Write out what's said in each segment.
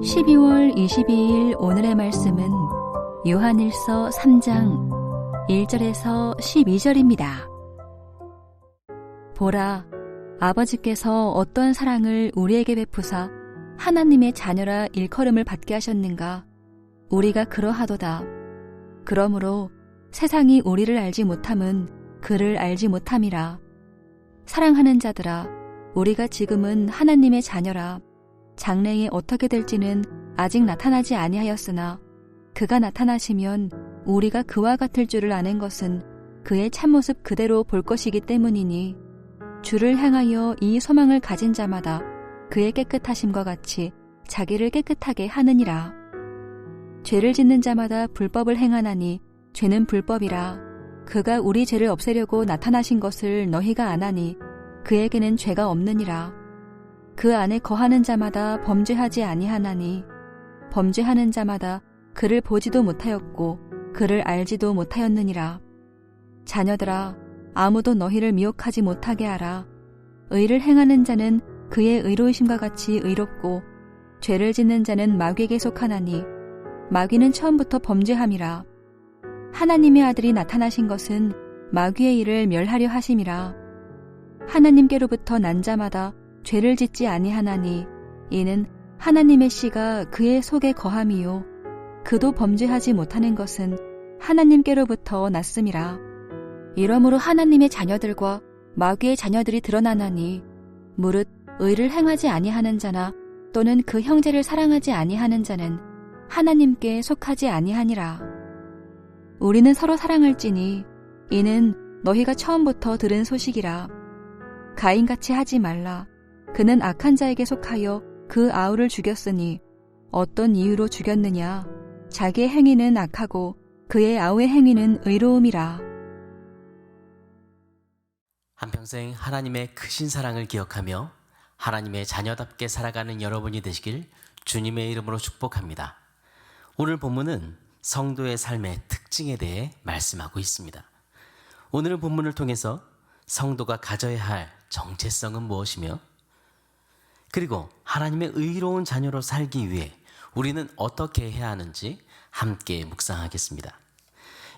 12월 22일 오늘의 말씀은 요한일서 3장 1절에서 12절입니다. 보라, 아버지께서 어떤 사랑을 우리에게 베푸사 하나님의 자녀라 일컬음을 받게 하셨는가? 우리가 그러하도다. 그러므로 세상이 우리를 알지 못함은 그를 알지 못함이라. 사랑하는 자들아, 우리가 지금은 하나님의 자녀라. 장래에 어떻게 될지는 아직 나타나지 아니하였으나 그가 나타나시면 우리가 그와 같을 줄을 아는 것은 그의 참모습 그대로 볼 것이기 때문이니 주를 향하여 이 소망을 가진 자마다 그의 깨끗하심과 같이 자기를 깨끗하게 하느니라. 죄를 짓는 자마다 불법을 행하나니 죄는 불법이라. 그가 우리 죄를 없애려고 나타나신 것을 너희가 아나니 그에게는 죄가 없느니라. 그 안에 거하는 자마다 범죄하지 아니하나니 범죄하는 자마다 그를 보지도 못하였고 그를 알지도 못하였느니라. 자녀들아, 아무도 너희를 미혹하지 못하게 하라. 의를 행하는 자는 그의 의로우심과 같이 의롭고 죄를 짓는 자는 마귀에게 속하나니 마귀는 처음부터 범죄함이라. 하나님의 아들이 나타나신 것은 마귀의 일을 멸하려 하심이라. 하나님께로부터 난 자마다 죄를 짓지 아니하나니 이는 하나님의 씨가 그의 속에 거함이요 그도 범죄하지 못하는 것은 하나님께로부터 났음이라. 이러므로 하나님의 자녀들과 마귀의 자녀들이 드러나나니 무릇 의를 행하지 아니하는 자나 또는 그 형제를 사랑하지 아니하는 자는 하나님께 속하지 아니하니라. 우리는 서로 사랑할지니 이는 너희가 처음부터 들은 소식이라. 가인같이 하지 말라. 그는 악한 자에게 속하여 그 아우를 죽였으니 어떤 이유로 죽였느냐? 자기의 행위는 악하고 그의 아우의 행위는 의로움이라. 한평생 하나님의 크신 사랑을 기억하며 하나님의 자녀답게 살아가는 여러분이 되시길 주님의 이름으로 축복합니다. 오늘 본문은 성도의 삶의 특징에 대해 말씀하고 있습니다. 오늘 본문을 통해서 성도가 가져야 할 정체성은 무엇이며 그리고 하나님의 의로운 자녀로 살기 위해 우리는 어떻게 해야 하는지 함께 묵상하겠습니다.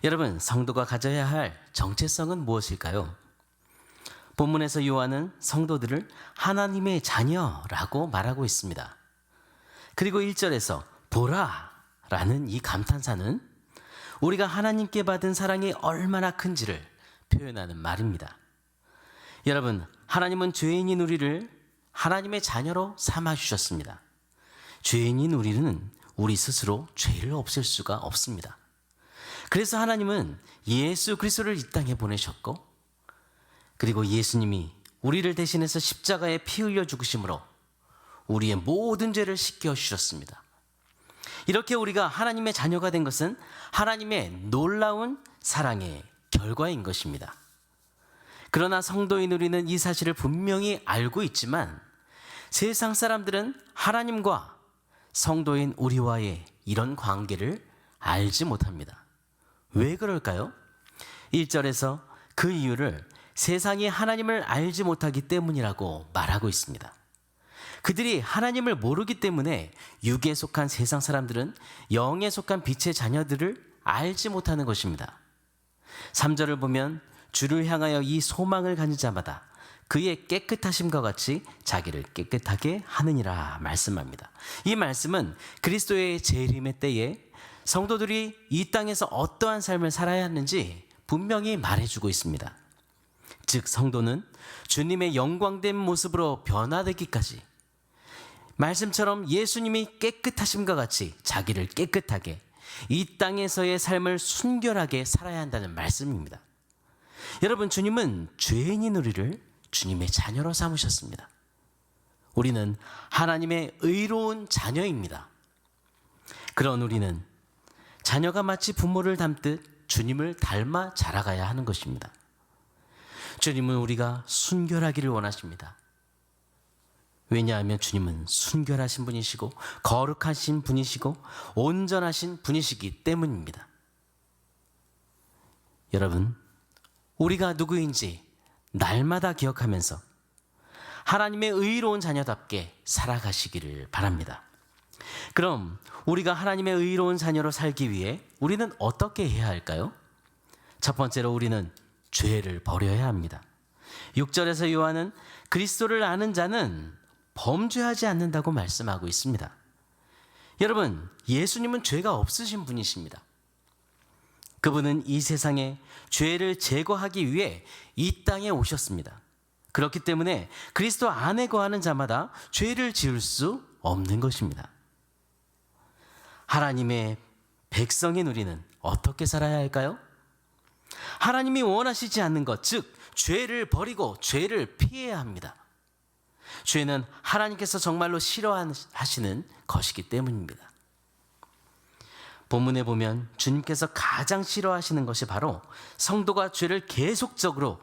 여러분, 성도가 가져야 할 정체성은 무엇일까요? 본문에서 요한은 성도들을 하나님의 자녀라고 말하고 있습니다. 그리고 1절에서 보라 라는 이 감탄사는 우리가 하나님께 받은 사랑이 얼마나 큰지를 표현하는 말입니다. 여러분, 하나님은 죄인인 우리를 하나님의 자녀로 삼아주셨습니다. 죄인인 우리는 우리 스스로 죄를 없앨 수가 없습니다. 그래서 하나님은 예수 그리스도를 이 땅에 보내셨고 그리고 예수님이 우리를 대신해서 십자가에 피 흘려 죽으심으로 우리의 모든 죄를 씻겨주셨습니다. 이렇게 우리가 하나님의 자녀가 된 것은 하나님의 놀라운 사랑의 결과인 것입니다. 그러나 성도인 우리는 이 사실을 분명히 알고 있지만 세상 사람들은 하나님과 성도인 우리와의 이런 관계를 알지 못합니다. 왜 그럴까요? 1절에서 그 이유를 세상이 하나님을 알지 못하기 때문이라고 말하고 있습니다. 그들이 하나님을 모르기 때문에 육에 속한 세상 사람들은 영에 속한 빛의 자녀들을 알지 못하는 것입니다. 3절을 보면 주를 향하여 이 소망을 가진 자마다 그의 깨끗하심과 같이 자기를 깨끗하게 하느니라 말씀합니다. 이 말씀은 그리스도의 재림의 때에 성도들이 이 땅에서 어떠한 삶을 살아야 하는지 분명히 말해주고 있습니다. 즉 성도는 주님의 영광된 모습으로 변화되기까지 말씀처럼 예수님이 깨끗하심과 같이 자기를 깨끗하게 이 땅에서의 삶을 순결하게 살아야 한다는 말씀입니다. 여러분, 주님은 죄인인 우리를 주님의 자녀로 삼으셨습니다. 우리는 하나님의 의로운 자녀입니다. 그런 우리는 자녀가 마치 부모를 닮듯 주님을 닮아 자라가야 하는 것입니다. 주님은 우리가 순결하기를 원하십니다. 왜냐하면 주님은 순결하신 분이시고 거룩하신 분이시고 온전하신 분이시기 때문입니다. 여러분, 우리가 누구인지 날마다 기억하면서 하나님의 의로운 자녀답게 살아가시기를 바랍니다. 그럼 우리가 하나님의 의로운 자녀로 살기 위해 우리는 어떻게 해야 할까요? 첫 번째로 우리는 죄를 버려야 합니다. 6절에서 요한은 그리스도를 아는 자는 범죄하지 않는다고 말씀하고 있습니다. 여러분, 예수님은 죄가 없으신 분이십니다. 그분은 이 세상에 죄를 제거하기 위해 이 땅에 오셨습니다. 그렇기 때문에 그리스도 안에 거하는 자마다 죄를 지을 수 없는 것입니다. 하나님의 백성인 우리는 어떻게 살아야 할까요? 하나님이 원하시지 않는 것, 즉 죄를 버리고 죄를 피해야 합니다. 죄는 하나님께서 정말로 싫어하시는 것이기 때문입니다. 본문에 보면 주님께서 가장 싫어하시는 것이 바로 성도가 죄를 계속적으로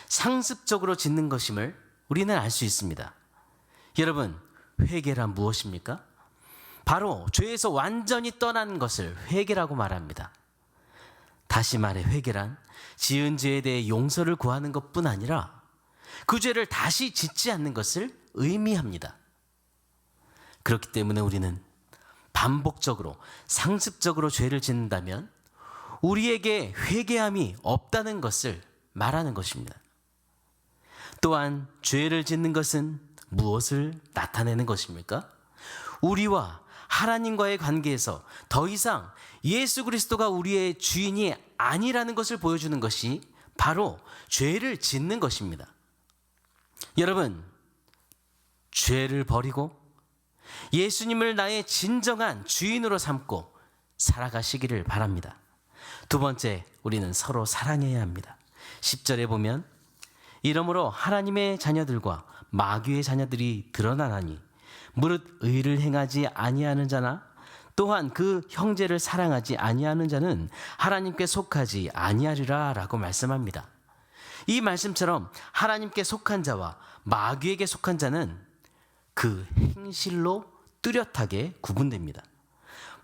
상습적으로 짓는 것임을 우리는 알 수 있습니다. 여러분, 회개란 무엇입니까? 바로 죄에서 완전히 떠나는 것을 회개라고 말합니다. 다시 말해 회개란 지은 죄에 대해 용서를 구하는 것뿐 아니라 그 죄를 다시 짓지 않는 것을 의미합니다. 그렇기 때문에 우리는 반복적으로 상습적으로 죄를 짓는다면 우리에게 회개함이 없다는 것을 말하는 것입니다. 또한 죄를 짓는 것은 무엇을 나타내는 것입니까? 우리와 하나님과의 관계에서 더 이상 예수 그리스도가 우리의 주인이 아니라는 것을 보여주는 것이 바로 죄를 짓는 것입니다. 여러분, 죄를 버리고 예수님을 나의 진정한 주인으로 삼고 살아가시기를 바랍니다. 두 번째, 우리는 서로 사랑해야 합니다. 10절에 보면 이러므로 하나님의 자녀들과 마귀의 자녀들이 드러나나니 무릇 의를 행하지 아니하는 자나 또한 그 형제를 사랑하지 아니하는 자는 하나님께 속하지 아니하리라 라고 말씀합니다. 이 말씀처럼 하나님께 속한 자와 마귀에게 속한 자는 그 행실로 뚜렷하게 구분됩니다.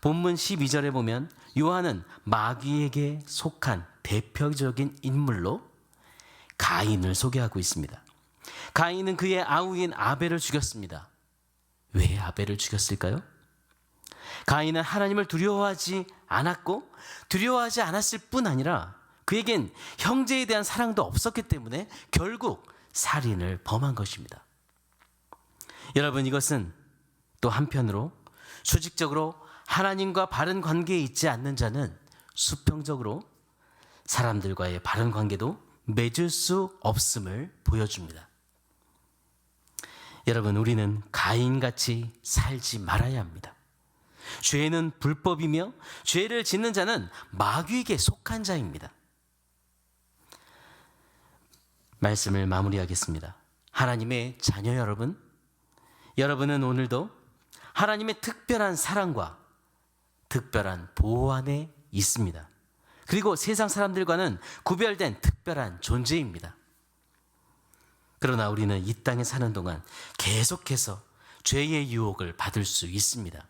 본문 12절에 보면 요한은 마귀에게 속한 대표적인 인물로 가인을 소개하고 있습니다. 가인은 그의 아우인 아벨을 죽였습니다. 왜 아벨을 죽였을까요? 가인은 하나님을 두려워하지 않았고 두려워하지 않았을 뿐 아니라 그에겐 형제에 대한 사랑도 없었기 때문에 결국 살인을 범한 것입니다. 여러분, 이것은 또 한편으로 수직적으로 하나님과 바른 관계에 있지 않는 자는 수평적으로 사람들과의 바른 관계도 맺을 수 없음을 보여줍니다. 여러분, 우리는 가인같이 살지 말아야 합니다. 죄는 불법이며 죄를 짓는 자는 마귀에게 속한 자입니다. 말씀을 마무리하겠습니다. 하나님의 자녀 여러분, 여러분은 오늘도 하나님의 특별한 사랑과 특별한 보호 안에 있습니다. 그리고 세상 사람들과는 구별된 특별한 존재입니다. 그러나 우리는 이 땅에 사는 동안 계속해서 죄의 유혹을 받을 수 있습니다.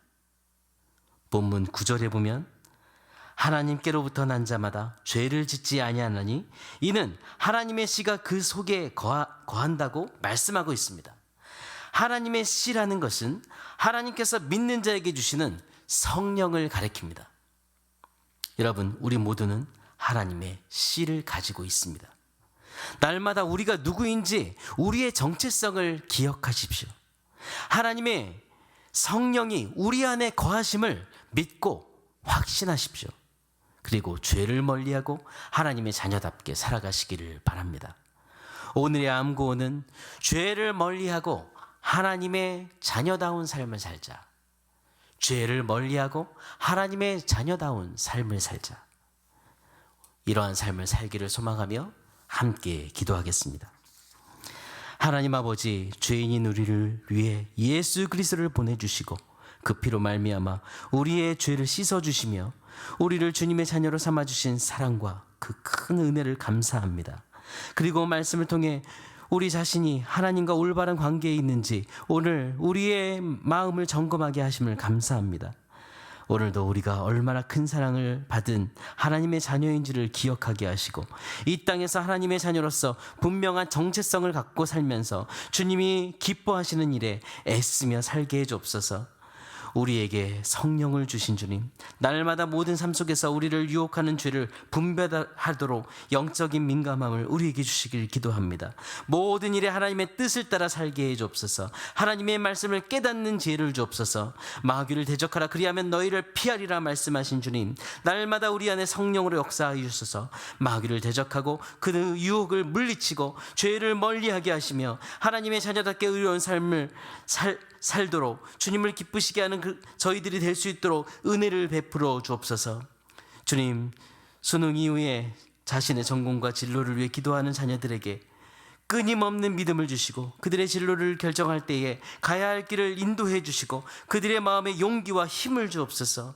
본문 9절에 보면 하나님께로부터 난 자마다 죄를 짓지 아니하나니 이는 하나님의 씨가 그 속에 거한다고 말씀하고 있습니다. 하나님의 씨라는 것은 하나님께서 믿는 자에게 주시는 성령을 가리킵니다. 여러분, 우리 모두는 하나님의 씨를 가지고 있습니다. 날마다 우리가 누구인지 우리의 정체성을 기억하십시오. 하나님의 성령이 우리 안에 거하심을 믿고 확신하십시오. 그리고 죄를 멀리하고 하나님의 자녀답게 살아가시기를 바랍니다. 오늘의 암구호는 죄를 멀리하고 하나님의 자녀다운 삶을 살자. 죄를 멀리하고 하나님의 자녀다운 삶을 살자. 이러한 삶을 살기를 소망하며 함께 기도하겠습니다. 하나님 아버지, 죄인인 우리를 위해 예수 그리스도를 보내주시고 그 피로 말미암아 우리의 죄를 씻어주시며 우리를 주님의 자녀로 삼아주신 사랑과 그 큰 은혜를 감사합니다. 그리고 말씀을 통해 우리 자신이 하나님과 올바른 관계에 있는지 오늘 우리의 마음을 점검하게 하심을 감사합니다. 오늘도 우리가 얼마나 큰 사랑을 받은 하나님의 자녀인지를 기억하게 하시고 이 땅에서 하나님의 자녀로서 분명한 정체성을 갖고 살면서 주님이 기뻐하시는 일에 애쓰며 살게 해주옵소서. 우리에게 성령을 주신 주님, 날마다 모든 삶 속에서 우리를 유혹하는 죄를 분별하도록 영적인 민감함을 우리에게 주시길 기도합니다. 모든 일에 하나님의 뜻을 따라 살게 해 주옵소서. 하나님의 말씀을 깨닫는 지혜를 주옵소서. 마귀를 대적하라, 그리하면 너희를 피하리라 말씀하신 주님, 날마다 우리 안에 성령으로 역사하여 주셔서 마귀를 대적하고 그 유혹을 물리치고 죄를 멀리하게 하시며 하나님의 자녀답게 의로운 삶을 살도록 주님을 기쁘시게 하는 저희들이 될 수 있도록 은혜를 베풀어 주옵소서. 주님, 수능 이후에 자신의 전공과 진로를 위해 기도하는 자녀들에게 끊임없는 믿음을 주시고 그들의 진로를 결정할 때에 가야 할 길을 인도해 주시고 그들의 마음에 용기와 힘을 주옵소서.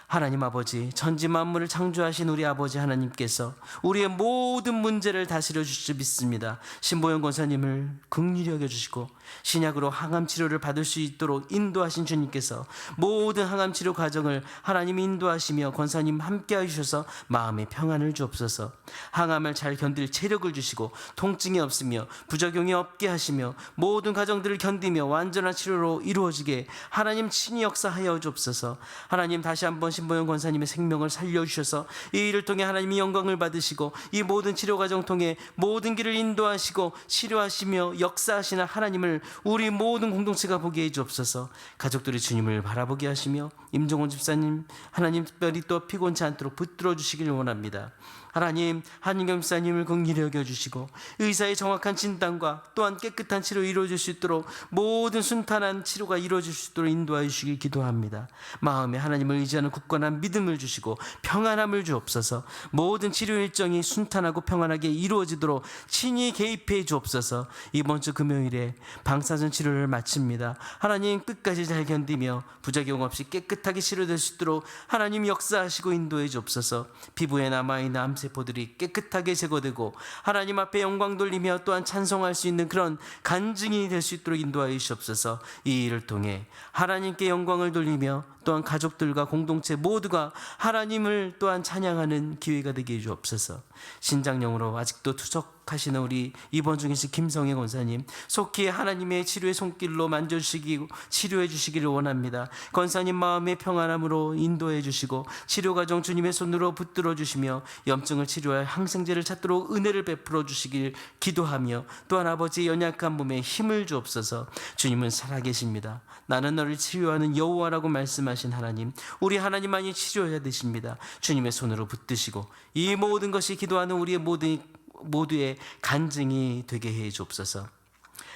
하나님 아버지, 천지 만물을 창조하신 우리 아버지 하나님께서 우리의 모든 문제를 다스려 주실 줄 믿습니다. 신보영 권사님을 긍휼히 여겨주시고 신약으로 항암 치료를 받을 수 있도록 인도하신 주님께서 모든 항암 치료 과정을 하나님이 인도하시며 권사님 함께해 주셔서 마음의 평안을 주옵소서. 항암을 잘 견딜 체력을 주시고 통증이 없으며 부작용이 없게 하시며 모든 과정들을 견디며 완전한 치료로 이루어지게 하나님 친히 역사하여 주옵소서. 하나님, 다시 한번 신보영 권사님의 생명을 살려주셔서 이 일을 통해 하나님이 영광을 받으시고 이 모든 치료 과정 통해 모든 길을 인도하시고 치료하시며 역사하시는 하나님을 우리 모든 공동체가 보게 해 주옵소서. 가족들이 주님을 바라보게 하시며 임종원 집사님, 하나님 특별히 또 피곤치 않도록 붙들어 주시길 원합니다. 하나님, 한인경 집사님을 긍휼히 여겨주시고 의사의 정확한 진단과 또한 깨끗한 치료 이루어질 수 있도록 모든 순탄한 치료가 이루어질 수 있도록 인도하여 주시길 기도합니다. 마음에 하나님을 의지하는 굳건한 믿음을 주시고 평안함을 주옵소서. 모든 치료 일정이 순탄하고 평안하게 이루어지도록 친히 개입해 주옵소서. 이번 주 금요일에 방사선 치료를 마칩니다. 하나님, 끝까지 잘 견디며 부작용 없이 깨끗하게 치료될 수 있도록 하나님 역사하시고 인도해 주옵소서. 피부에 남아있는 암세포들이 깨끗하게 제거되고 하나님 앞에 영광 돌리며 또한 찬송할 수 있는 그런 간증이 될 수 있도록 인도하여 주시옵소서. 이 일을 통해 하나님께 영광을 돌리며 또한 가족들과 공동체 모두가 하나님을 또한 찬양하는 기회가 되게 해 주옵소서. 신장영으로 아직도 투석하시는 우리 입원 중이신 김성애 권사님, 속히 하나님의 치료의 손길로 만져주시고 치료해 주시기를 원합니다. 권사님 마음의 평안함으로 인도해 주시고 치료 과정 주님의 손으로 붙들어 주시며 염증을 치료할 항생제를 찾도록 은혜를 베풀어 주시길 기도하며 또한 아버지 연약한 몸에 힘을 주옵소서. 주님은 살아계십니다. 나는 너를 치료하는 여호와라고 말씀하신 하나님, 우리 하나님만이 치료해야 되십니다. 주님의 손으로 붙드시고 이 모든 것이 기도하는 우리의 모두의 간증이 되게 해 주옵소서.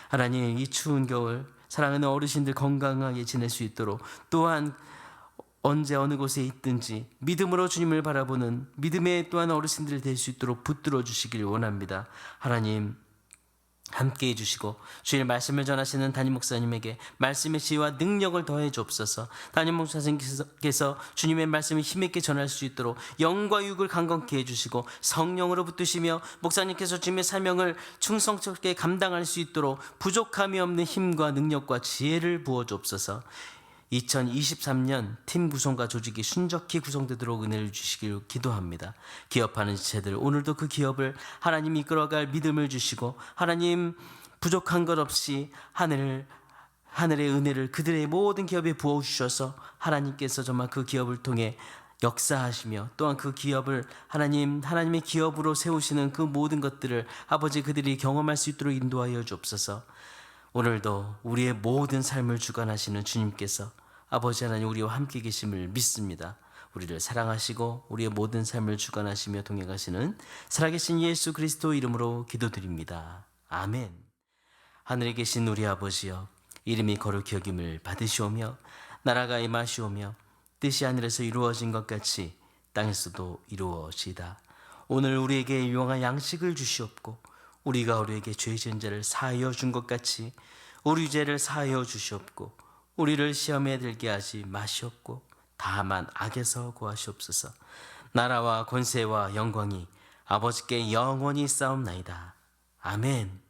하나님, 이 추운 겨울 사랑하는 어르신들 건강하게 지낼 수 있도록 또한 언제 어느 곳에 있든지 믿음으로 주님을 바라보는 믿음의 또한 어르신들이 될 수 있도록 붙들어 주시길 원합니다. 하나님, 함께해 주시고 주의 말씀을 전하시는 담임 목사님에게 말씀의 지혜와 능력을 더해 주옵소서. 담임 목사님께서 주님의 말씀을 힘있게 전할 수 있도록 영과 육을 강건케 해주시고 성령으로 붙드시며 목사님께서 주님의 사명을 충성스럽게 감당할 수 있도록 부족함이 없는 힘과 능력과 지혜를 부어 주옵소서. 2023년 팀 구성과 조직이 순적히 구성되도록 은혜를 주시길 기도합니다. 기업하는 지체들, 오늘도 그 기업을 하나님 이끌어갈 믿음을 주시고 하나님 부족한 것 없이 하늘의 은혜를 그들의 모든 기업에 부어주셔서 하나님께서 정말 그 기업을 통해 역사하시며 또한 그 기업을 하나님의 기업으로 세우시는 그 모든 것들을 아버지 그들이 경험할 수 있도록 인도하여 주옵소서. 오늘도 우리의 모든 삶을 주관하시는 주님께서 아버지 하나님 우리와 함께 계심을 믿습니다. 우리를 사랑하시고 우리의 모든 삶을 주관하시며 동행하시는 살아계신 예수 그리스도 이름으로 기도드립니다. 아멘. 하늘에 계신 우리 아버지여, 이름이 거룩히 여김을 받으시오며 나라가 임하시오며 뜻이 하늘에서 이루어진 것 같이 땅에서도 이루어지이다. 오늘 우리에게 유용한 양식을 주시옵고 우리가 우리에게 죄 지은 자를 사하여 준 것 같이 우리 죄를 사하여 주시옵고 우리를 시험에 들게 하지 마시옵고 다만 악에서 구하시옵소서. 나라와 권세와 영광이 아버지께 영원히 싸움나이다. 아멘.